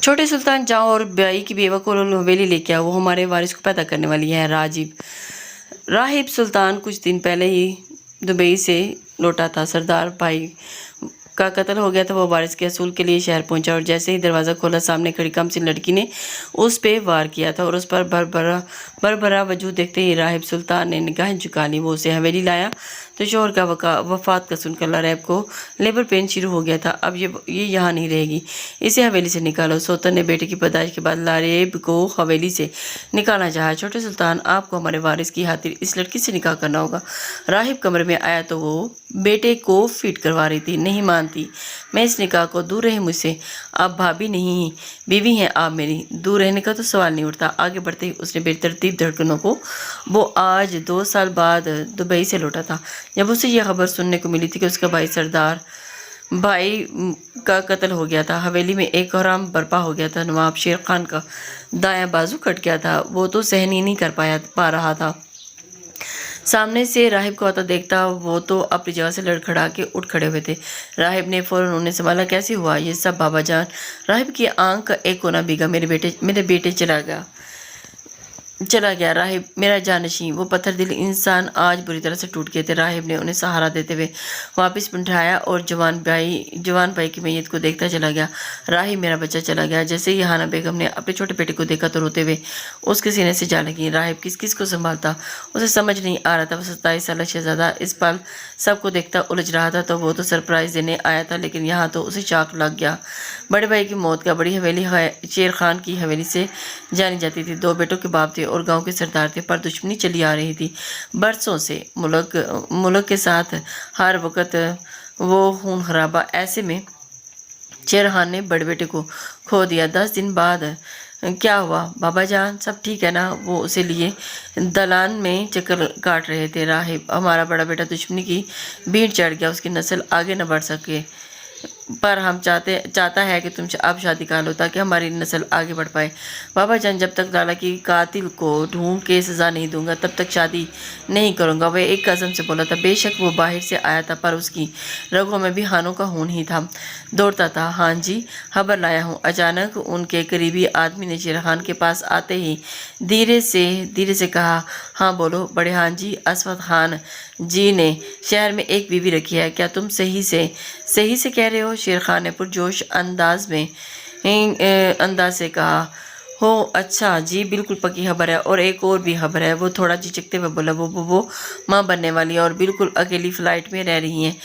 छोटे सुल्तान जाओ और ब्याई की बेवा को हवेली लेके आओ, वो हमारे वारिस को पैदा करने वाली है। राहिब सुल्तान कुछ दिन पहले ही दुबई से लौटा था। सरदार भाई का कत्ल हो गया था। वो वारिस के असूल के लिए शहर पहुंचा और जैसे ही दरवाज़ा खोला, सामने खड़ी कमसिन लड़की ने उस पे वार किया था और उस पर भरभरा वजूद देखते ही राहिब सुल्तान ने निगाहें झुका ली। वो उसे हवेली लाया तो शोहर का वफात का सुनकर लरैब को लेबर पेन शुरू हो गया था। अब ये यहाँ नहीं रहेगी, इसे हवेली से निकालो। सोतन ने बेटे की पैदाइश के बाद लरैब को हवेली से निकालना चाहा। छोटे सुल्तान, आपको हमारे वारिस की खातिर इस लड़की से निकाह करना होगा। राहिब कमरे में आया तो वो बेटे को फिट करवा रही थी। नहीं मानती मैं इस निकाह को, दूर रहे मुझसे। आप भाभी नहीं बीवी हैं आप मेरी, दूर रहने का तो सवाल नहीं उठता। आगे बढ़ते ही उसने बेतरतीब धड़कनों को, वो आज 2 साल बाद दुबई से लौटा था। जब उसे यह खबर सुनने को मिली थी कि उसका भाई सरदार भाई का कत्ल हो गया था, हवेली में एक कोहराम बर्पा हो गया था। नवाब शेर खान का दायां बाजू कट गया था, वो तो सहन ही नहीं कर पा रहा था। सामने से राहिब को आता देखता वो तो अपनी जगह से लड़खड़ा के उठ खड़े हुए थे। राहिब ने फौरन उन्हें संभाला। कैसे हुआ ये सब बाबा जान? राहिब की आंख का एक कोना भीगा। मेरे बेटे चला गया राहिब, मेरा जानशी। वो पत्थर दिल इंसान आज बुरी तरह से टूट गए थे। राहिब ने उन्हें सहारा देते हुए वापस बिठाया और जवान भाई की मैयत को देखता चला गया। राहिब, मेरा बच्चा चला गया। जैसे ही हाना बेगम ने अपने छोटे बेटे को देखा तो रोते हुए उसके सीने से जा लगी। राहिब किस किस को संभालता, उसे समझ नहीं आ रहा था। वो 27 साल शहजादा इस पल सबको देखता उलझ रहा था। तो वो तो सरप्राइज देने आया था, लेकिन यहाँ तो उसे शॉक लग गया। बड़े भाई की मौत का बड़ी हवेली शेर खान की हवेली से जानी जाती थी। 2 बेटों के बाप थे और गांव के सरदार थे, पर दुश्मनी चली आ रही थी बरसों से मुल्क के साथ। हर वक्त वो खून खराबा। ऐसे में शेर खान ने बड़े बेटे को खो दिया। 10 दिन बाद क्या हुआ बाबा जान, सब ठीक है ना? वो उसे लिए दलान में चक्कर काट रहे थे। राहिब, हमारा बड़ा बेटा दुश्मनी की भीड़ चढ़ गया, उसकी नस्ल आगे न बढ़ सके, पर हम चाहता है कि तुम अब शादी कर लो ताकि हमारी नस्ल आगे बढ़ पाए। बाबा जान, जब तक लाला की कातिल को ढूंढ के सज़ा नहीं दूंगा तब तक शादी नहीं करूंगा। वह एक कसम से बोला था। बेशक वो बाहर से आया था, पर उसकी रगों में भी हानों का खून ही था, दौड़ता था। हाँ जी, खबर लाया हूँ। अचानक उनके करीबी आदमी ने शेर खान के पास आते ही धीरे से कहा। हाँ बोलो बड़े खान जी, असफद खान जी ने शहर में एक बीवी रखी है। क्या तुम सही से कह रहे हो? शेर खान ने पुरजोश अंदाज से कहा। हो अच्छा जी, बिल्कुल पक्की खबर है। और एक और भी खबर है। वो थोड़ा झिझकते हुए बोला। वो माँ बनने वाली है और बिल्कुल अकेली फ्लाइट में रह रही हैं।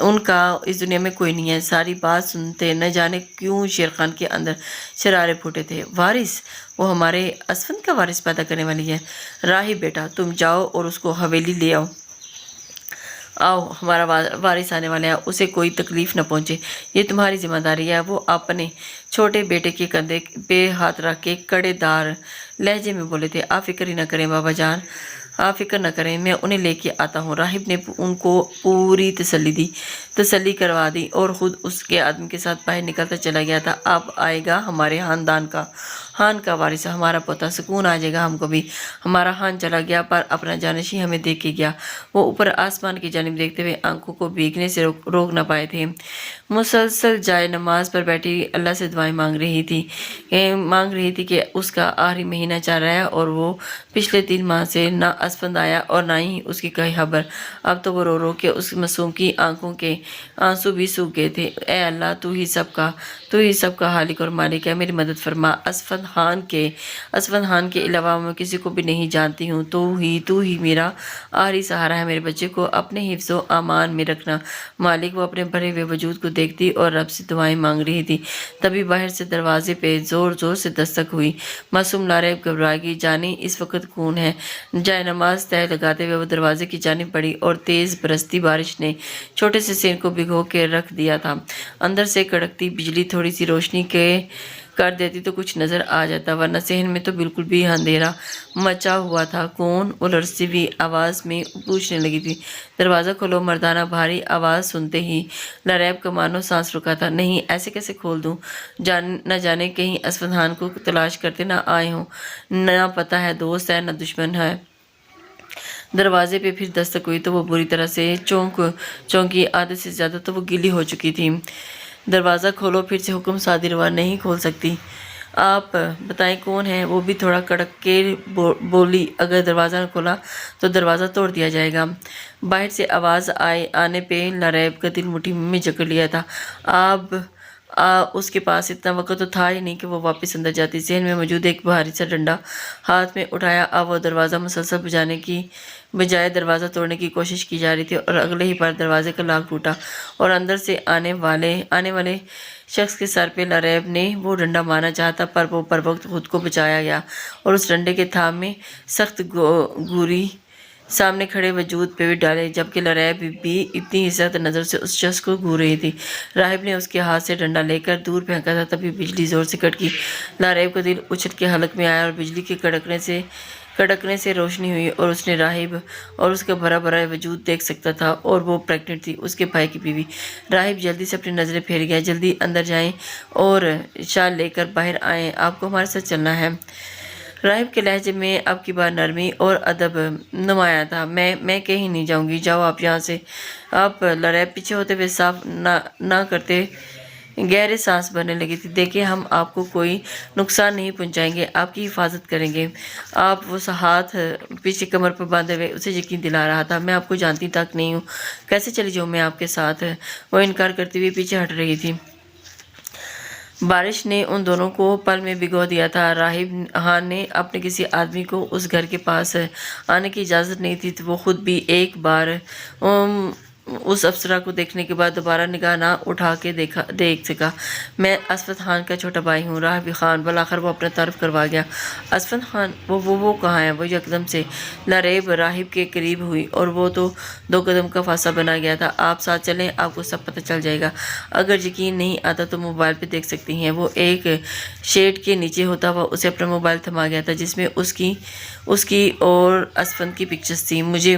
उनका इस दुनिया में कोई नहीं है। सारी बात सुनते न जाने क्यों शेर खान के अंदर शरारे फूटे थे। वारिस, वो हमारे असफन का वारिस पैदा करने वाली है। राहिब बेटा, तुम जाओ और उसको हवेली ले आओ, हमारा वारिस आने वाला है, उसे कोई तकलीफ न पहुंचे, ये तुम्हारी जिम्मेदारी है। वो अपने छोटे बेटे के कंधे पे हाथ रख के कड़ेदार लहजे में बोले थे। आप फिक्र ही न करें बाबा जान, आप फिक्र न करें, मैं उन्हें लेके आता हूँ। राहिब ने उनको पूरी तसल्ली करवा दी और ख़ुद उसके आदमी के साथ बाहर निकलता चला गया था। अब आएगा हमारे हान का वारिस, हमारा पोता, सुकून आ जाएगा हमको भी। हमारा हान चला गया पर अपना जानशी हमें देख के गया। वो ऊपर आसमान की जानिब देखते हुए आंखों को भीगने से रोक न पाए थे। मुसलसल जाए नमाज पर बैठी अल्लाह से दुआएं मांग रही थी कि उसका आखिरी महीना चल रहा है और वो पिछले 3 माह से ना असफंद आया और ना ही उसकी कई खबर। अब तो वो रो के उस मासूम की आंखों के आंसू भी सूख गए थे। ए अल्लाह, तू ही सबका हालिक और मालिक है, मेरी मदद फरमा। असफंद खान के अलावा मैं किसी को भी नहीं जानती हूँ। तू ही मेरा आखिरी सहारा है। मेरे बच्चे को अपने हिफ्ज़ व अमान में रखना मालिक। वो अपने भरे हुए वजूद को देखती और रब से दुआएं मांग रही थी। तभी बाहर से दरवाजे पे जोर से दस्तक हुई। मासूम लारेब घबरा गई। जानी इस वक्त कौन है? जाए नमाज तय लगाते हुए वो दरवाजे की जानिब बढ़ी और तेज़ बरसती बारिश ने छोटे से सिर को भिगो के रख दिया था। अंदर से कड़कती बिजली थोड़ी सी रोशनी कर देती तो कुछ नज़र आ जाता, वरना सहन में तो बिल्कुल भी अंधेरा मचा हुआ था। कौन? वो लड़ती हुई आवाज़ में पूछने लगी थी। दरवाज़ा खोलो मर्दाना भारी आवाज़ सुनते ही लरैब का मानो सांस रुका था। नहीं, ऐसे कैसे खोल दूँ? न जाने कहीं असफद खान को तलाश करते ना आए हों। ना पता है दोस्त है ना दुश्मन है। दरवाजे पे फिर दस्तक हुई तो वो बुरी तरह से चौंकी। आधे से ज़्यादा तो वो गीली हो चुकी थी। दरवाज़ा खोलो, फिर से हुक्म सादिरवा नहीं खोल सकती। आप बताएं कौन है? वो भी थोड़ा कड़क के बोली, अगर दरवाज़ा न खोला तो दरवाज़ा तोड़ दिया जाएगा। बाहर से आवाज़ आने पे लरैब का दिल मुट्ठी में जकड़ लिया था। उसके पास इतना वक्त तो था ही नहीं कि वो वापस अंदर जाती। जहन में मौजूद एक भारी सा डंडा हाथ में उठाया। अब वो दरवाज़ा मुसलसल बजाने की बजाय दरवाज़ा तोड़ने की कोशिश की जा रही थी और अगले ही बार दरवाजे का लॉक टूटा और अंदर से आने वाले शख्स के सर पे लरैब ने वो डंडा मारना चाहता, पर वो पर वक्त खुद को बचाया गया और उस डंडे के थाम में सख्त गोरी सामने खड़े वजूद पे भी डाले, जबकि लरैब भी इतनी इज्जत नज़र से उस शख्स को घूर रही थी। राहिब ने उसके हाथ से डंडा लेकर दूर फेंका था, तभी बिजली जोर से कड़की। लरैब का दिल उछल के हलक में आया और बिजली के कड़कने से रोशनी हुई और उसने राहिब और उसका भरा भरा वजूद देख सकता था, और वो प्रेग्नेंट थी, उसके भाई की बीवी। राहिब जल्दी से अपनी नज़रें फेर गया। जल्दी अंदर जाएं और शाल लेकर बाहर आएं, आपको हमारे साथ चलना है। राहिब के लहजे में अब की बार नरमी और अदब नुमाया था। मैं कहीं नहीं जाऊंगी, जाओ आप यहाँ से। आप लरैब पीछे होते हुए साफ ना करते गहरे सांस भरने लगी थी। देखिए, हम आपको कोई नुकसान नहीं पहुंचाएंगे, आपकी हिफाजत करेंगे। आप वो हाथ पीछे कमर पर बांधे हुए उसे यकीन दिला रहा था। मैं आपको जानती तक नहीं हूँ, कैसे चली जाऊँ मैं आपके साथ? वो इनकार करती हुई पीछे हट रही थी। बारिश ने उन दोनों को पल में भिगो दिया था। राहिब खान ने अपने किसी आदमी को उस घर के पास आने की इजाज़त नहीं थी, तो वो खुद भी एक बार उस अप्सरा को देखने के बाद दोबारा निगाह ना उठा के देख सका। मैं असफत खान का छोटा भाई हूँ। राहिब खान बलाखिर वो अपना तारुफ करवा गया। असफत खान वो कहाँ है? वो यकदम से लरैब राहिब के करीब हुई और वो तो 2 कदम का फासला बना गया था। आप साथ चलें, आपको सब पता चल जाएगा। अगर यकीन नहीं आता तो मोबाइल पे देख सकती हैं। वो एक शेड के नीचे होता हुआ उसे अपना मोबाइल थमा गया था, जिसमें उसकी और असफन की पिक्चर्स थी। मुझे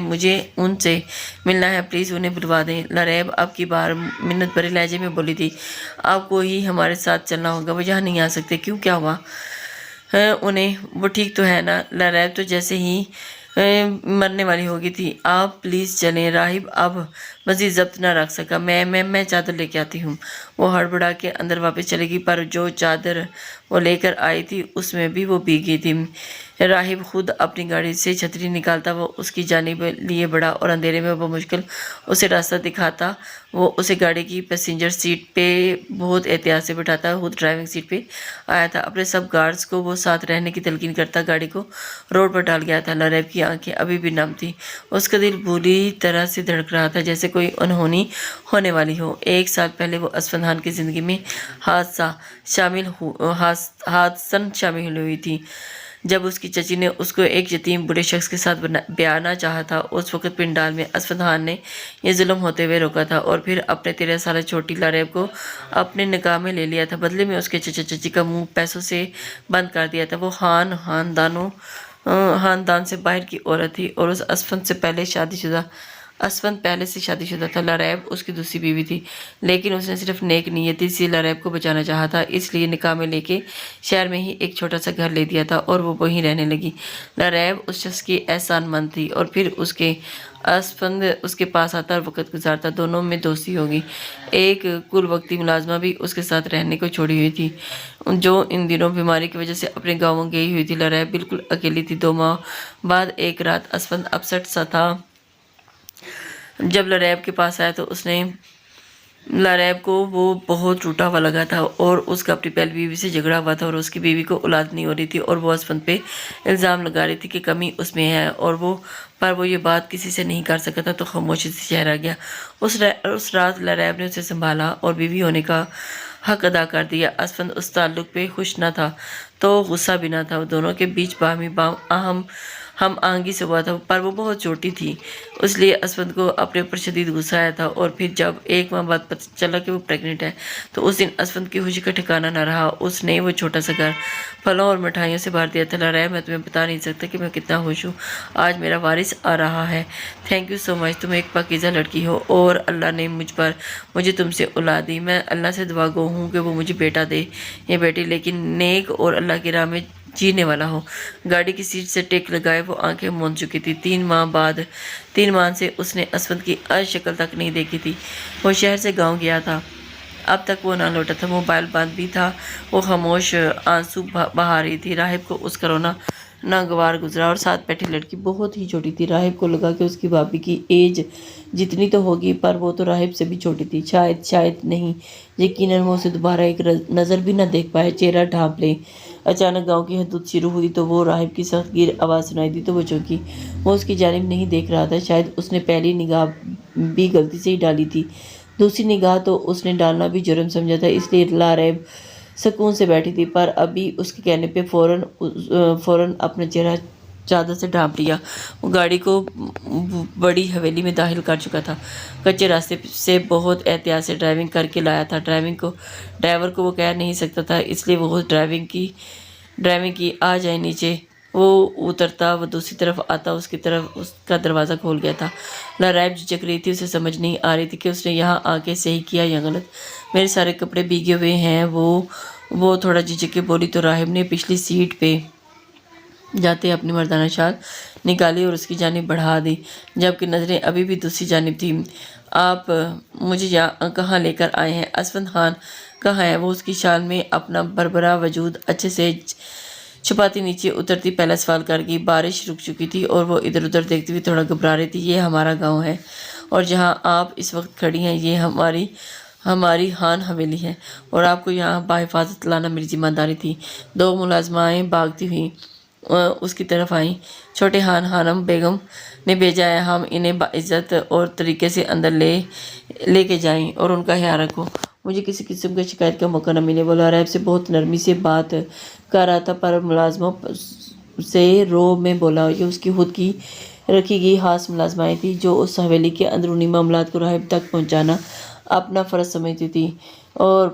उनसे मिलना है, प्लीज़ उन्हें बुलवा दें। लरैब अब की बार मिन्नत भरे लहजे में बोली थी। आपको ही हमारे साथ चलना होगा, वो यहाँ नहीं आ सकते। क्यों, क्या हुआ है उन्हें? वो ठीक तो है ना? लरैब तो जैसे ही मरने वाली होगी थी। आप प्लीज़ चलें। राहिब अब मज़ीद ज़ब्त न रख सका। मैं चादर लेके आती हूँ। वो हड़बड़ा के अंदर वापस चलेगी, पर जो चादर वो लेकर आई थी उसमें भी वो भीगी थी। राहिब खुद अपनी गाड़ी से छतरी निकालता वो उसकी जानिब लिए बढ़ा और अंधेरे में वो मुश्किल उसे रास्ता दिखाता। वो उसे गाड़ी की पैसेंजर सीट पे बहुत एहतियात से बिठाता, खुद ड्राइविंग सीट पे आया था। अपने सब गार्ड्स को वो साथ रहने की तलकीन करता गाड़ी को रोड पर डाल गया था। लरैब की आंखें अभी भी नम थी। उसका दिल बुरी तरह से धड़क रहा था, जैसे कोई अनहोनी होने वाली हो। 1 साल पहले वो असफन खान की ज़िंदगी में हादसन शामिल हुई थी, जब उसकी चची ने उसको एक यतीम बूढ़े शख्स के साथ ब्याहना चाहा था। उस वक्त पिंडाल में असफत खान ने यह जुल्म होते हुए रोका था और फिर अपने 13 साल छोटी लरैब को अपने निकाह में ले लिया था। बदले में उसके चचा चची का मुंह पैसों से बंद कर दिया था। वो खानदान से बाहर की औरत थी और उस असफंद पहले से शादीशुदा था। लरैब उसकी दूसरी बीवी थी, लेकिन उसने सिर्फ नेक नियति से लरैब को बचाना चाहा था, इसलिए निकाह में लेके शहर में ही एक छोटा सा घर ले दिया था और वो वहीं रहने लगी। लरैब उस शख्स की एहसानमंद थी और फिर असफंद उसके पास आता और वक्त गुजारता। दोनों में दोस्ती होगी। एक कुल वक्ती मुलाजमा भी उसके साथ रहने को छोड़ी हुई थी, जो इन दिनों बीमारी की वजह से अपने गाँव गई हुई थी। लरैब बिल्कुल अकेली थी। 2 माह बाद एक रात असफंद अपसेट सा था। जब लरैब के पास आया तो उसने लरैब को वो बहुत टूटा हुआ लगा था और उसका अपनी पहली बीवी से झगड़ा हुआ था और उसकी बीवी को औलाद नहीं हो रही थी और वो असफंद पे इल्ज़ाम लगा रही थी कि कमी उसमें है, और वो ये बात किसी से नहीं कर सका था, तो खामोशी से चेहरा गया। उस रात लरैब ने उसे संभाला और बीवी होने का हक अदा कर दिया। असफंद उस ताल्लुक पे खुश न था तो गुस्सा भी न था। दोनों के बीच हम आंगी से हुआ था, पर वो बहुत छोटी थी, इसलिए असफंद को अपने ऊपर शदीद गुस्सा आया था। और फिर जब 1 माह बाद पता चला कि वो प्रेग्नेंट है, तो उस दिन असफंद की खुशी का ठिकाना न रहा। उसने वो छोटा सा घर फलों और मिठाइयों से भर दिया था। लरैब, मैं तुम्हें बता नहीं सकता कि मैं कितना खुश हूँ, आज मेरा वारिस आ रहा है। थैंक यू सो मच, तुम एक पाकीज़ा लड़की हो और अल्लाह ने मुझे तुमसे औलाद दी। मैं अल्लाह से दुआ गो हूँ कि वो मुझे बेटा दे या बेटी, लेकिन नेक और अल्लाह की राह में जीने वाला हो। गाड़ी की सीट से टेक लगाए वो आंखें मूंद चुकी थी। 3 माह से उसने असफंद की शक्ल तक नहीं देखी थी। वो शहर से गांव गया था اب تک وہ نہ لوٹا تھا، موبائل بند بھی تھا، وہ خاموش آنسو بہا رہی تھی۔ راہب کو اس کا رونا ناگوار گزرا اور ساتھ بیٹھی لڑکی بہت ہی چھوٹی تھی۔ راہب کو لگا کہ اس کی بھابھی کی ایج جتنی تو ہوگی، پر وہ تو راہب سے بھی چھوٹی تھی۔ شاید نہیں، یقیناً وہ اسے دوبارہ ایک نظر بھی نہ دیکھ پائے، چہرہ ڈھانپ لے۔ اچانک گاؤں کی حدود شروع ہوئی تو وہ راہب کی سخت گیر آواز سنائی دی تو وہ چونکی۔ وہ اس کی جانب نہیں دیکھ رہا تھا، شاید اس نے پہلی نگاہ بھی غلطی سے ہی ڈالی تھی، دوسری نگاہ تو اس نے ڈالنا بھی جرم سمجھا تھا، اس لیے لاریب سکون سے بیٹھی تھی، پر ابھی اس کے کہنے پہ فوراً اپنا چہرہ چادر سے ڈھانپ لیا۔ وہ گاڑی کو بڑی حویلی میں داخل کر چکا تھا، کچے راستے سے بہت احتیاط سے ڈرائیونگ کر کے لایا تھا۔ ڈرائیور کو وہ کہہ نہیں سکتا تھا، اس لیے وہ ڈرائیونگ کی آ جائے نیچے۔ وہ اترتا، وہ دوسری طرف آتا، اس کی طرف اس کا دروازہ کھول گیا تھا۔ لاریب جھجک رہی تھی، اسے سمجھ نہیں آ رہی تھی کہ اس نے یہاں آ کے صحیح کیا یا غلط۔ میرے سارے کپڑے بھیگے ہوئے ہیں، وہ تھوڑا جھجک کے بولی تو راہب نے پچھلی سیٹ پہ جاتے اپنی مردانہ شال نکالی اور اس کی جانب بڑھا دی، جبکہ نظریں ابھی بھی دوسری جانب تھیں۔ آپ مجھے کہاں لے کر آئے ہیں؟ اسفند خان کہاں ہے؟ وہ اس کی شال میں اپنا بربرا وجود اچھے سے چھپاتی نیچے اترتی پہلا سوال کر گئی۔ بارش رک چکی تھی اور وہ ادھر ادھر دیکھتی ہوئی تھوڑا گھبرا رہی تھی۔ یہ ہمارا گاؤں ہے اور جہاں آپ اس وقت کھڑی ہیں یہ ہماری خان حویلی ہے اور آپ کو یہاں بحفاظت لانا میری ذمہ داری تھی۔ دو ملازمائیں بھاگتی ہوئی اس کی طرف آئیں۔ چھوٹے خان خانم بیگم نے بھیجا ہے، ہم انہیں باعزت اور طریقے سے اندر لے کے جائیں اور ان کا خیال رکھو۔ مجھے کسی قسم کی شکایت کا موقع نہ ملے۔ وہ لاریب سے بہت نرمی سے بات کر رہا تھا، پر ملازموں سے رو میں بولا۔ یہ اس کی خود کی رکھی گئی خاص ملازمائیں تھیں جو اس حویلی کے اندرونی معاملات کو راہب تک پہنچانا اپنا فرض سمجھتی تھیں،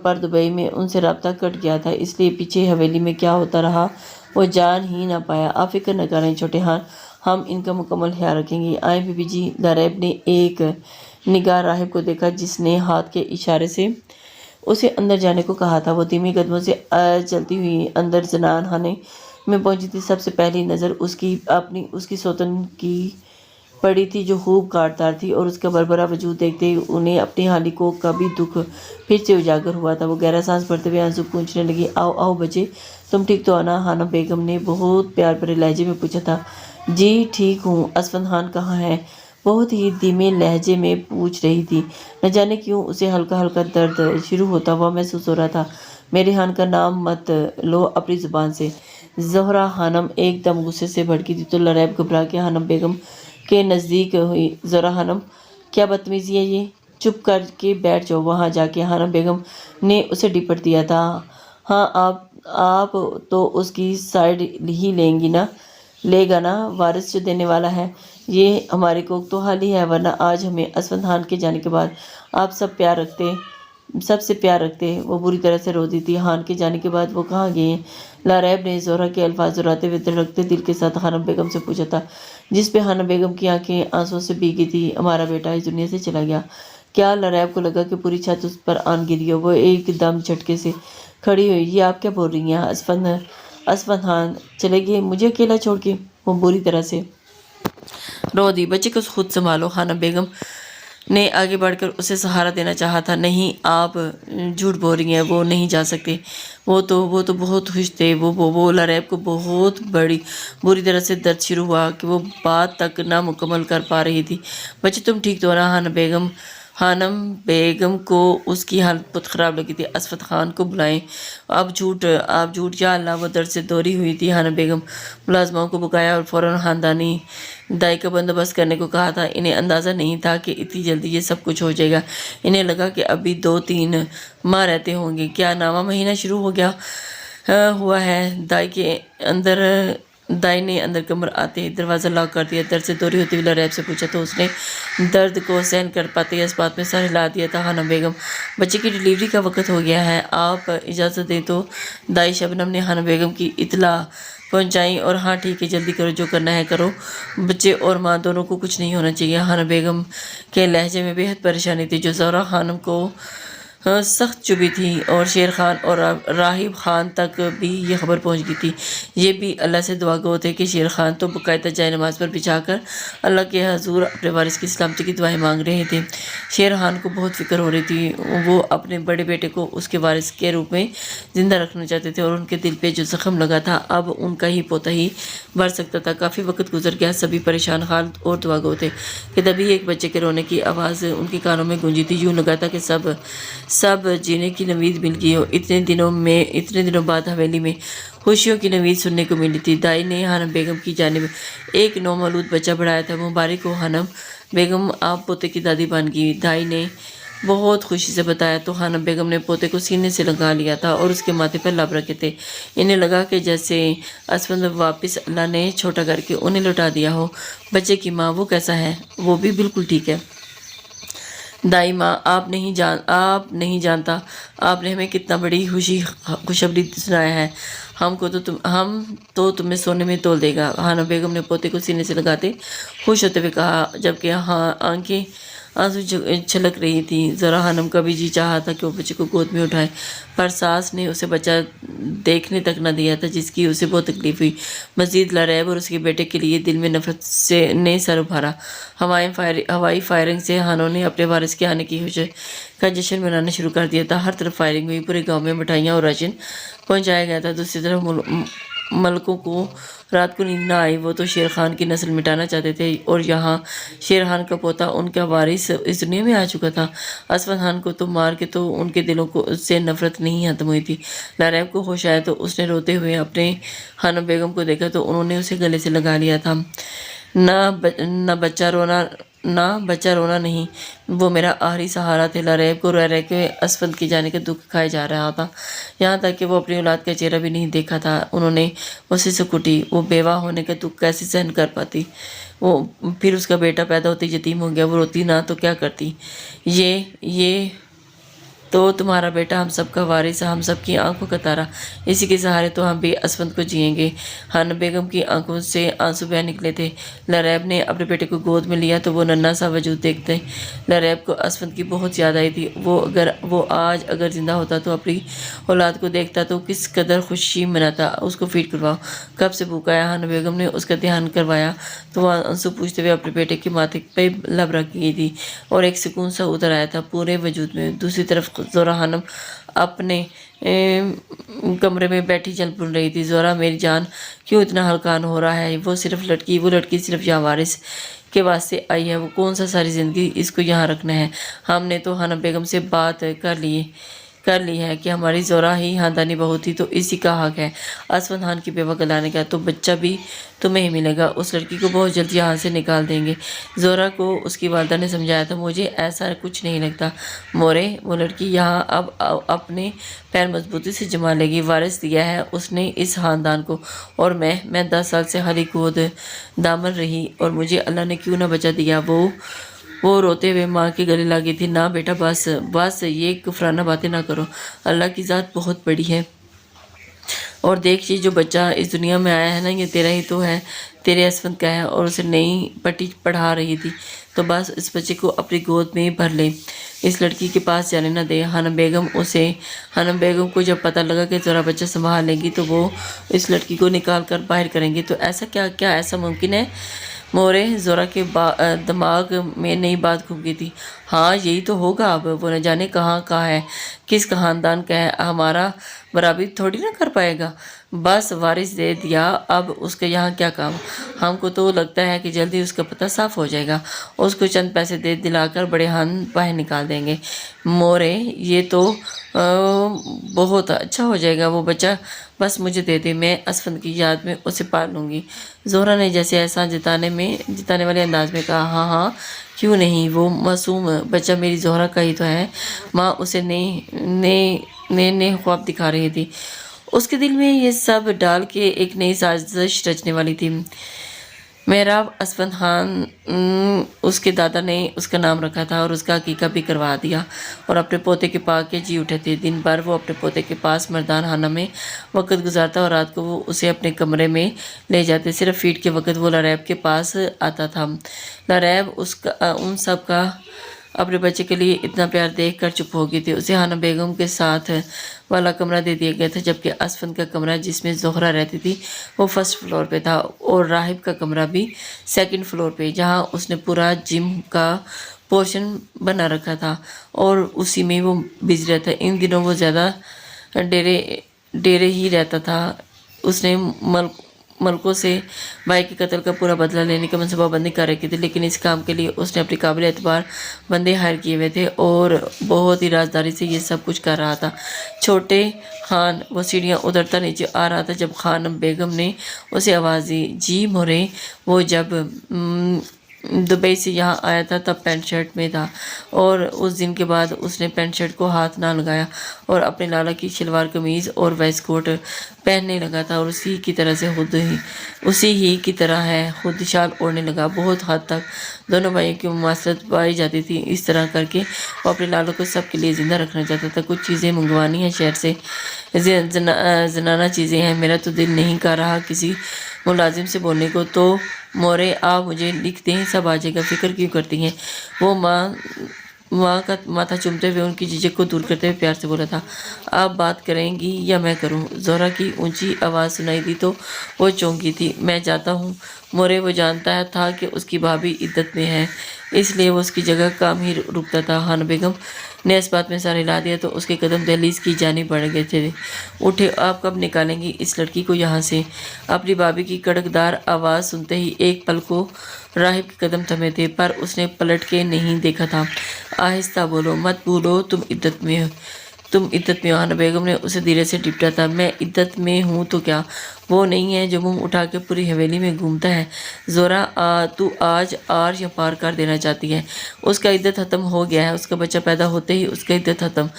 پر دبئی میں ان سے رابطہ کٹ گیا تھا، اس لیے پیچھے حویلی میں کیا ہوتا رہا وہ جان ہی نہ پایا۔ آپ فکر نہ کریں چھوٹے خان، ہم ان کا مکمل خیال رکھیں گے۔ آئیں بی بی جی۔ لاریب نے ایک نگاہ راہب کو دیکھا جس نے ہاتھ کے اشارے سے اسے اندر جانے کو کہا تھا۔ وہ دھیمی قدموں سے چلتی ہوئی اندر زنان خانے میں پہنچی تھی۔ سب سے پہلی نظر اس کی سوتن کی پڑی تھی جو خوب کاٹدار تھی، اور اس کا بربرا وجود دیکھتے ہی انہیں اپنی حالی کو کا بھی دکھ پھر سے اجاگر ہوا تھا۔ وہ گہرا سانس بھرتے ہوئے آنسو پوچھنے لگی، آؤ بچے، تم ٹھیک تو ہو نا؟ خانم بیگم نے بہت پیار بھرے لہجے میں پوچھا تھا۔ جی ٹھیک ہوں۔ اسفند خان کہاں ہے؟ بہت ہی دھیمے لہجے میں پوچھ رہی تھی۔ نہ جانے کیوں اسے ہلکا ہلکا درد شروع ہوتا ہوا محسوس ہو رہا تھا۔ میرے خان کا نام مت لو اپنی زبان سے۔ زہرا خانم ایک دم غصے سے بھڑکی تھی تو لاریب گھبرا کے خانم بیگم کے نزدیک ہوئی۔ زہرا خانم، کیا بدتمیزی ہے یہ؟ چپ کر کے بیٹھ جاؤ وہاں جا کے۔ خانم بیگم نے اسے ڈپٹ دیا تھا۔ ہاں آپ تو اس کی سائیڈ ہی لے گا نا، وارث جو دینے والا ہے۔ یہ ہماری کوک تو حال ہی ہے، ورنہ آج ہمیں اسفند خان کے جانے کے بعد آپ سب سے پیار رکھتے۔ وہ بری طرح سے رو دی تھی۔ خان کے جانے کے بعد وہ کہاں گئے ہیں؟ لاریب نے زہرا کے الفاظ دہراتے ہوئے دھڑکتے دل کے ساتھ خانم بیگم سے پوچھا تھا، جس پہ خانم بیگم کی آنکھیں آنسوؤں سے بھیگی تھی۔ ہمارا بیٹا اس دنیا سے چلا گیا۔ کیا؟ لاریب کو لگا کہ پوری چھت اس پر آن گری ہو۔ وہ ایک دم جھٹکے سے کھڑی ہوئی۔ یہ آپ کیا بول رہی ہیں؟ اسفند خان چلے گئے مجھے اکیلا چھوڑ کے؟ وہ بری طرح سے رو دی۔ بچے کو خود سنبھالو۔ خانم بیگم نے آگے بڑھ کر اسے سہارا دینا چاہا تھا۔ نہیں، آپ جھوٹ بول رہی ہیں، وہ نہیں جا سکتے۔ وہ تو بہت خوش تھے۔ وہ لاریب کو بہت بری طرح سے درد شروع ہوا کہ وہ بات تک نہ مکمل کر پا رہی تھی۔ بچے تم ٹھیک تو ہو نا؟ خانم بیگم کو اس کی حالت بہت خراب لگی تھی۔ اسفند خان کو بلائیں۔ آپ جھوٹ، یا اللہ! وہ درد سے دوری ہوئی تھی۔ خانم بیگم ملازموں کو بکایا اور فوراً خاندانی دائی کا بندوبست کرنے کو کہا تھا۔ انہیں اندازہ نہیں تھا کہ اتنی جلدی یہ سب کچھ ہو جائے گا۔ انہیں لگا کہ ابھی 2-3 ماہ رہتے ہوں گے۔ کیا 9واں مہینہ شروع ہوا ہے؟ دائی نے اندر کمر آتے ہی دروازہ لاک کر دیا۔ درد سے دوری ہوتی ہوئی لاریب سے پوچھا تو اس نے درد کو سہن کر پاتے ہی اس بات میں سر ہلا دیا تھا۔ خانم بیگم، بچے کی ڈلیوری کا وقت ہو گیا ہے، آپ اجازت دیں تو؟ دائی شبنم نے خانم بیگم کی اطلاع پہنچائی اور ہاں ٹھیک ہے، جلدی کرو، جو کرنا ہے کرو، بچے اور ماں دونوں کو کچھ نہیں ہونا چاہیے۔ خانم بیگم کے لہجے میں بے حد پریشانی تھی جو زہرا خانم کو سخت چبھی تھی اور شیر خان اور راہب خان تک بھی یہ خبر پہنچ گئی تھی۔ یہ بھی اللہ سے دعا گو تھے کہ شیر خان تو باقاعدہ جائے نماز پر بچھا کر اللہ کے حضور اپنے وارث کی سلامتی کی دعائیں مانگ رہے تھے۔ شیر خان کو بہت فکر ہو رہی تھی۔ وہ اپنے بڑے بیٹے کو اس کے وارث کے روپ میں زندہ رکھنا چاہتے تھے اور ان کے دل پہ جو زخم لگا تھا اب ان کا ہی پوتا ہی بھر سکتا تھا۔ کافی وقت گزر گیا، سبھی پریشان حال اور دعا گو تھے کہ تبھی ایک بچے کے رونے کی آواز ان کے کانوں میں گونجی تھی۔ یوں لگا تھا کہ سب جینے کی نوید مل گئی ہو۔ اتنے دنوں بعد حویلی میں خوشیوں کی نوید سننے کو ملی تھی۔ دائی نے ہانم بیگم کی جانب ایک نومولود بچہ بڑھایا تھا۔ مبارک ہو ہانم بیگم، آپ پوتے کی دادی بن گئی، دائی نے بہت خوشی سے بتایا تو ہانم بیگم نے پوتے کو سینے سے لگا لیا تھا اور اس کے ماتھے پر لب رکھے تھے۔ انہیں لگا کہ جیسے اسفند واپس اللہ نے چھوٹا کر کے انہیں لوٹا دیا ہو۔ بچے کی ماں، وہ کیسا ہے؟ وہ بھی بالکل ٹھیک ہے دائی ماں، آپ نہیں جانتا آپ نے ہمیں کتنا بڑی خوشخبری سنایا ہے۔ ہم تو تمہیں سونے میں تول دے گا، ہانم بیگم نے پوتے کو سینے سے لگاتے خوش ہوتے ہوئے کہا، جبکہ آنکھیں آنسو چھلک رہی تھی۔ ذرا ہانم کا بھی جی چاہا تھا کہ وہ بچے کو گود میں اٹھائے، پر ساس نے اسے بچہ دیکھنے تک نہ دیا تھا، جس کی اسے بہت تکلیف ہوئی۔ مزید لاریب اور اس کے بیٹے کے لیے دل میں نفرت نے سر ابھارا۔ ہوائی فائرنگ سے ہانوں نے اپنے وارث کے آنے کی خوشی کا جشن منانا شروع کر دیا تھا۔ ہر طرف فائرنگ ہوئی، پورے گاؤں میں مٹھائیاں اور راشن پہنچایا گیا تھا۔ دوسری طرف ملکوں کو رات کو نیند نہ آئی، وہ تو شیر خان کی نسل مٹانا چاہتے تھے اور یہاں شیر خان کا پوتا ان کا وارث اس دنیا میں آ چکا تھا۔ اسفند خان کو تو مار کے تو ان کے دلوں سے نفرت نہیں ختم ہوئی تھی۔ لاریب کو ہوش آیا تو اس نے روتے ہوئے اپنے ہانم بیگم کو دیکھا تو انہوں نے اسے گلے سے لگا لیا تھا۔ نہ بچہ رونا نہیں، وہ میرا آخری سہارا تھے۔ لاریب کو رہ کے اسفند کے جانے کا دکھ کھائے جا رہا تھا، یہاں تک کہ وہ اپنی اولاد کا چہرہ بھی نہیں دیکھا تھا۔ انہوں نے اسے سکوٹی، وہ بیوہ ہونے کا دکھ کیسے سہن کر پاتی؟ پھر اس کا بیٹا پیدا ہوتے یتیم ہو گیا، وہ روتی نہ تو کیا کرتی؟ یہ تو تمہارا بیٹا ہم سب کا وارث، ہم سب کی آنکھوں کا تارا، اسی کے سہارے تو ہم بھی اسفند کو جئیں گے۔ ہانم بیگم کی آنکھوں سے آنسو بہہ نکلے تھے۔ لاریب نے اپنے بیٹے کو گود میں لیا تو وہ ننھا سا وجود دیکھتے لاریب کو اسفند کی بہت یاد آئی تھی۔ وہ آج اگر زندہ ہوتا تو اپنی اولاد کو دیکھتا تو کس قدر خوشی مناتا۔ اس کو فیڈ کرواؤ، کب سے بھوکا ہے؟ ہانم بیگم نے اس کا دھیان کروایا تو وہ آنسو پوچھتے ہوئے اپنے بیٹے کے ماتھے پہ لب رکھ گئی تھی اور ایک سکون سا اتر آیا تھا پورے وجود میں۔ دوسری طرف زہرا خانم اپنے کمرے میں بیٹھی چل پڑ رہی تھی۔ زہرا، میری جان کیوں اتنا ہلکان ہو رہا ہے؟ وہ لڑکی صرف یہاں وارث کے واسطے آئی ہے، وہ کون سا ساری زندگی اس کو یہاں رکھنا ہے؟ ہم نے تو ہانم بیگم سے بات کر لی ہے کہ ہماری زہرا ہی خاندانی بہو تھی تو اسی کا حق ہے اسفند خان کی بیوہ کہلانے کا، تو بچہ بھی تمہیں ہی ملے گا۔ اس لڑکی کو بہت جلد یہاں سے نکال دیں گے۔ زہرا کو اس کی والدہ نے سمجھایا تھا۔ مجھے ایسا کچھ نہیں لگتا مورے، وہ لڑکی یہاں اب اپنے پیر مضبوطی سے جما لے گی۔ وارث دیا ہے اس نے اس خاندان کو، اور میں 10 سال سے خالی گود دامن رہی اور مجھے اللہ نے کیوں نہ بچا دیا؟ وہ روتے ہوئے ماں کے گلے لگی تھی۔ نہ بیٹا، بس یہ کفرانہ باتیں نہ کرو، اللہ کی ذات بہت بڑی ہے، اور دیکھ یہ جو بچہ اس دنیا میں آیا ہے نا، یہ تیرا ہی تو ہے، تیرے اسفند کا ہے۔ اور اسے نئی پٹی پڑھا رہی تھی تو بس اس بچے کو اپنی گود میں بھر لے، اس لڑکی کے پاس جانے نہ دے۔ ہانم بیگم کو جب پتہ لگا کہ ذرا بچہ سنبھال لیں گی تو وہ اس لڑکی کو نکال کر باہر کریں گے، تو ایسا کیا ایسا ممکن ہے مورے؟ زہرا کے دماغ میں نئی بات گھوم گئی تھی۔ ہاں یہی تو ہوگا، اب وہ نہ جانے کہاں کا ہے، کس خاندان کا ہے، ہمارا برابری تھوڑی نہ کر پائے گا۔ بس وارث دے دیا، اب اس کا یہاں کیا کام؟ ہم کو تو لگتا ہے کہ جلدی اس کا پتہ صاف ہو جائے گا، اس کو چند پیسے دے دلا کر بڑے ہان باہر نکال دیں گے۔ مورے، یہ تو بہت اچھا ہو جائے گا، وہ بچہ بس مجھے دے دے، میں اسفند کی یاد میں اسے پال لوں گی۔ زہرا نے جیسے احسان جتانے والے انداز میں کہا، ہاں کیوں نہیں، وہ معصوم بچہ میری زہرا کا ہی تو ہے۔ ماں اسے نئے خواب دکھا رہی تھی، اس کے دل میں یہ سب ڈال کے ایک نئی سازش رچنے والی تھی۔ مہراب اسفند خان، اس کے دادا نے اس کا نام رکھا تھا اور اس کا عقیقہ بھی کروا دیا، اور اپنے پوتے کے پا کے جی اٹھے تھے۔ دن بھر وہ اپنے پوتے کے پاس مردان خانہ میں وقت گزارتا اور رات کو وہ اسے اپنے کمرے میں لے جاتے۔ صرف فیڈ کے وقت وہ لاریب کے پاس آتا تھا۔ لاریب ان سب کا अपने बच्चे के लिए इतना प्यार देखकर चुप हो गई थी। उसे हाना बेगम के साथ वाला कमरा दे दिया गया था, जबकि असफंद का कमरा जिसमें ज़ोहरा रहती थी वो फर्स्ट फ्लोर पे था, और राहिब का कमरा भी सेकंड फ्लोर पे, जहां उसने पूरा जिम का पोर्शन बना रखा था और उसी में वो बिजी रहता। इन दिनों वो ज़्यादा डेरे डेरे ही रहता था। उसने मलकों से भाई के कत्ल का पूरा बदला लेने की मनसूबाबंदी कर रखी थी, लेकिन इस काम के लिए उसने अपने काबिल एतबार बंदे हायर किए हुए थे और बहुत ही राजदारी से ये सब कुछ कर रहा था। छोटे खान वो सीढ़ियाँ उतरता नीचे आ रहा था जब खानम बेगम ने उसे आवाज़ दी। जी मोरे, वो जब दुबई से यहाँ आया था तब पैंट शर्ट में था, और उस दिन के बाद उसने पैंट शर्ट को हाथ ना लगाया और अपने लाला की शलवार कमीज़ और वेस्ट कोट पहनने लगा था, और उसी की तरह है खुद शाल ओढ़ने लगा। बहुत हद तक दोनों भाइयों की मुमासलत पाई जाती थी। इस तरह करके वो अपने लाला को सबके लिए ज़िंदा रखना चाहता था। कुछ चीज़ें मंगवानी हैं शहर से, जनाना चीज़ें हैं। मेरा तो दिल नहीं कर रहा किसी मुलाजिम से बोलने को, तो मोरे आप मुझे लिख दें, सब आ जाएगा, फिक्र क्यों करती हैं। वो माँ का माथा चूमते हुए उनकी झिझक को दूर करते हुए प्यार से बोला था। आप बात करेंगी या मैं करूं? ज़ोहरा की ऊंची आवाज़ सुनाई दी तो वो चौंकी थी। मैं जाता हूं मोरे। वो जानता था कि उसकी भाभी इद्दत में है, इसलिए वो उसकी जगह काम ही रुकता था। हाना बेगम ने इस बात में सर हिला दिया तो उसके कदम दहलीज की जानिब बढ़ गए थे। उठे, आप कब निकालेंगी इस लड़की को यहाँ से? अपनी भाभी की कड़कदार आवाज़ सुनते ही एक पल को राहिब के कदम थमे थे, पर उसने पलट के नहीं देखा था। आहिस्ता बोलो, मत भूलो तुम इद्दत में हो। हाना बेगम ने उसे धीरे से डिपटा था। मैं इद्दत में हूँ तो क्या? वो नहीं है जो मुंह उठा के पूरी हवेली में घूमता है। ज़ोरा, तू आज आर या पार कर देना चाहती है। उसका इद्दत ख़त्म हो गया है। उसका बच्चा पैदा होते ही उसका इद्दत ख़त्म।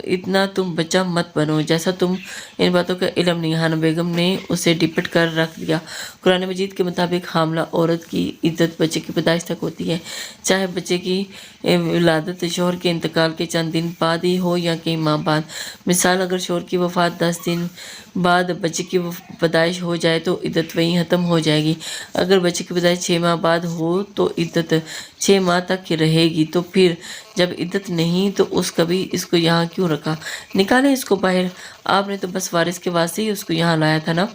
इतना तुम बच्चा मत बनो जैसा तुम इन बातों का इल्म नहीं। हाना बेगम ने उसे डिपट कर रख दिया। कुरान मजीद के मुताबिक हामला औरत की इद्दत बच्चे की पैदाइश तक होती है, चाहे बच्चे की विलादत शोहर के इंतकाल के चंद दिन बाद ही हो या कई माह बाद। मिसाल, अगर शोहर की वफ़ात 10 दिन बाद बच्चे की पैदाइश हो जाए तो इद्दत वहीं ख़त्म हो जाएगी। अगर बच्चे की पैदाइश 6 माह बाद हो तो इद्दत 6 माह तक की रहेगी। तो फिर जब इद्दत नहीं तो उसका भी इसको यहाँ क्यों रखा? निकालें इसको बाहर। आपने तो बस वारिस के वास्ते ही उसको यहाँ लाया था ना,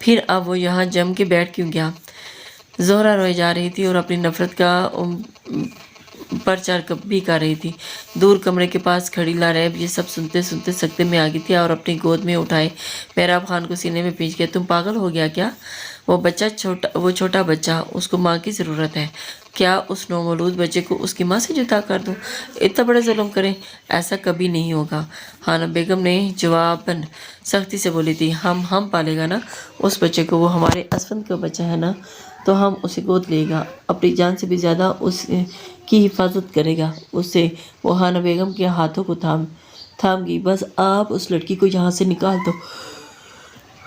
फिर अब वो यहाँ जम के बैठ क्यों गया? ज़ोहरा रोए जा रही थी और अपनी नफ़रत का प्रचार भी कर रही थी। दूर कमरे के पास खड़ी लारैब ये सब सुनते सुनते सकते में आ गई थी और अपनी गोद में उठाए मेहराब खान को सीने में पींच के, तुम पागल हो गया क्या? वो छोटा बच्चा, उसको माँ की ज़रूरत है। क्या उस नौमौलूद बच्चे को उसकी माँ से जुदा कर दूँ? इतना बड़ा जुल्म करें? ऐसा कभी नहीं होगा। हाना बेगम ने जवाबन सख्ती से बोली थी। हम पालेगा ना उस बच्चे को, वो हमारे असफंद का बच्चा है ना, तो हम उसे गोद लेगा, अपनी जान से भी ज़्यादा उसकी हिफाजत करेगा। उससे वो हाना बेगम के हाथों को थाम गई। बस आप उस लड़की को यहाँ से निकाल दो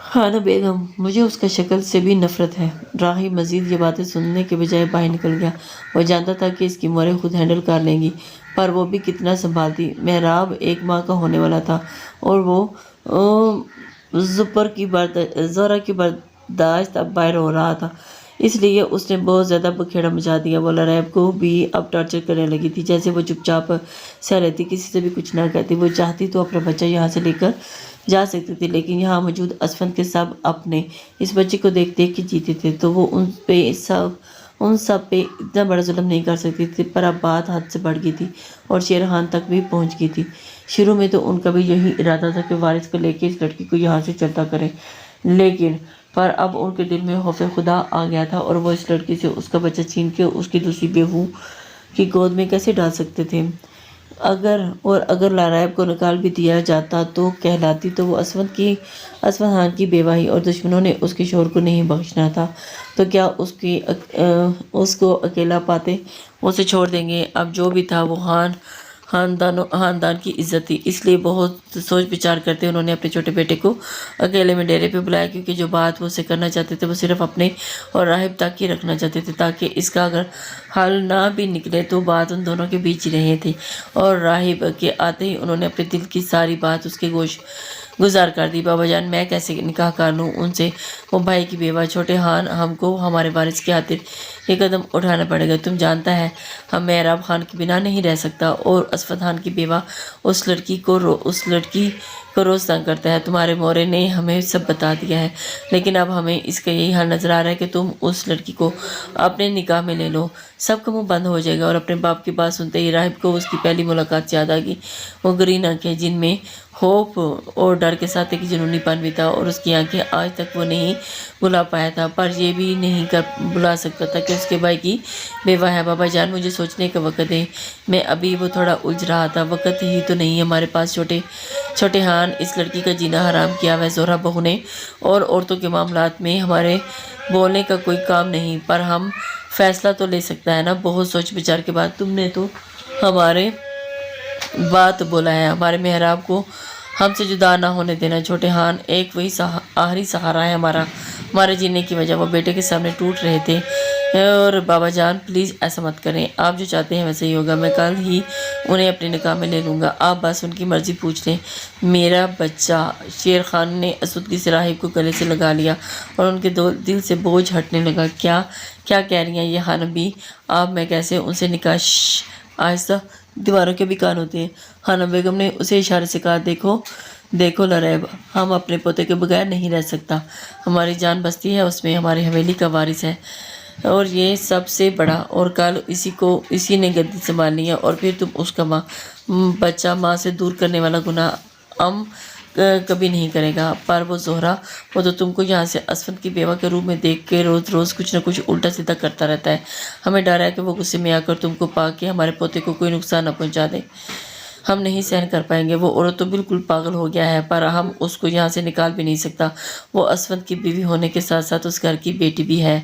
हाना बेगम, मुझे उसका शक्ल से भी नफरत है। राहिब मजीद ये बातें सुनने के बजाय बाहर निकल गया। वो जानता था कि इसकी मोरें खुद हैंडल कर लेंगी, पर वो भी कितना संभालती। मेहराब एक माह का होने वाला था और वो ज़ोहरा की बर्दाश्त अब बाहर हो रहा था, इसलिए उसने बहुत ज़्यादा बखेड़ा मचा दिया। वो लारैब को भी अब टॉर्चर करने लगी थी, जैसे वो चुपचाप सह रहती, किसी से भी कुछ ना कहती। वो चाहती तो अपना बच्चा यहाँ से लेकर जा सकती थी, लेकिन यहाँ मौजूद असफंद के सब अपने इस बच्चे को देख देख के जीते थे, तो वो उन सब पे इतना बड़ा जुल्म नहीं कर सकती थी। पर अब बात हद से बढ़ गई थी और शेरहान तक भी पहुँच गई थी। शुरू में तो उनका भी यही इरादा था कि वारिस को लेके इस लड़की को यहाँ से चलता करें, लेकिन पर अब उनके दिल में खौफ खुदा आ गया था और वो इस लड़की से उसका बच्चा छीन के उसकी दूसरी बेहू की गोद में कैसे डाल सकते थे। अगर लारैब को निकाल भी दिया जाता तो कहलाती तो वो असफंद खान की बेवाही, और दुश्मनों ने उसके शोहर को नहीं बख्शना था, तो क्या उसको अकेला पाते उसे छोड़ देंगे। अब जो भी था वो खानदान की इज्जत थी, इसलिए बहुत सोच विचार करते उन्होंने अपने छोटे बेटे को अकेले में डेरे पे बुलाया, क्योंकि जो बात वो उससे करना चाहते थे वो सिर्फ अपने और राहिब तक ही रखना चाहते थे, ताकि इसका अगर हल ना भी निकले तो बात उन दोनों के बीच ही रही थी। और राहिब के आते ही उन्होंने अपने दिल की सारी बात उसके گزار کر دی۔ بابا جان میں کیسے نکاح کر لوں ان سے؟ وہ بھائی کی بیوہ چھوٹے خان، ہم کو ہمارے وارث کی خاطر یہ قدم اٹھانا پڑے گا۔ تم جانتا ہے ہم محراب خان کے بنا نہیں رہ سکتا، اور اسفند خان کی بیوہ اس لڑکی کو روز تنگ کرتا ہے۔ تمہارے مورے نے ہمیں سب بتا دیا ہے، لیکن اب ہمیں اس کا یہی حل نظر آ رہا ہے کہ تم اس لڑکی کو اپنے نکاح میں لے لو۔ سب کا منہ بند ہو جائے گا۔ اور اپنے باپ کی بات سنتے ہی راہب کو اس کی پہلی ملاقات یاد آ گئی۔ وہ گرین آنکھیں جن میں خوف اور ڈر کے ساتھ ایک جنونی پن بھی تھا، اور اس کی آنکھیں آج تک وہ نہیں بھلا پایا تھا، پر یہ بھی نہیں بھلا سکتا تھا کہ اس کے بھائی کی بیوہ ہے۔ بابا جان مجھے سوچنے کا وقت دے، میں ابھی وہ تھوڑا الجھ رہا تھا۔ وقت ہی تو نہیں ہمارے پاس چھوٹے خان، اس لڑکی کا جینا حرام کیا ہے زہرا بہو نے، اور عورتوں کے معاملات میں ہمارے بولنے کا کوئی کام نہیں، پر ہم فیصلہ تو لے سکتا ہے نا۔ بہت سوچ بچار کے بعد تم نے تو ہمارے بات بولا ہے، ہمارے محراب کو ہم سے جدا نہ ہونے دینا۔ چھوٹے خان ایک وہی آخری سہارا ہے ہمارے جینے کی وجہ۔ وہ بیٹے کے سامنے ٹوٹ رہے تھے۔ اور بابا جان پلیز ایسا مت کریں، آپ جو چاہتے ہیں ویسے ہی ہوگا، میں کل ہی انہیں اپنے نکاح میں لے لوں گا، آپ بس ان کی مرضی پوچھ لیں۔ میرا بچہ، شیر خان نے اسودگی سے راہب کو گلے سے لگا لیا اور ان کے دل سے بوجھ ہٹنے لگا۔ کیا کہہ رہی ہیں یہ خانم بھی؟ آپ میں کیسے ان سے نکاح؟ آہستہ، دیواروں کے بھی کان ہوتے ہیں۔ خانم بیگم نے اسے اشارے سے کہا، دیکھو لریب، ہم اپنے پوتے کے بغیر نہیں رہ سکتا، ہماری جان بستی ہے اس میں، ہماری حویلی کا وارث ہے اور یہ سب سے بڑا، اور کل اسی نے گدی سنبھالنی ہے، اور پھر تم اس کا بچہ ماں سے دور کرنے والا گناہ کبھی نہیں کرے گا۔ پر وہ زہرا، وہ تو تم کو یہاں سے اسفند کی بیوہ کے روپ میں دیکھ کے روز کچھ نہ کچھ الٹا سیدھا کرتا رہتا ہے۔ ہمیں ڈر ہے کہ وہ غصے میں آ کر تم کو پا کے ہمارے پوتے کو کوئی نقصان نہ پہنچا دے، ہم نہیں سہن کر پائیں گے۔ وہ عورت تو بالکل پاگل ہو گیا ہے، پر ہم اس کو یہاں سے نکال بھی نہیں سکتا، وہ اسفند کی بیوی ہونے کے ساتھ ساتھ اس گھر کی بیٹی بھی ہے۔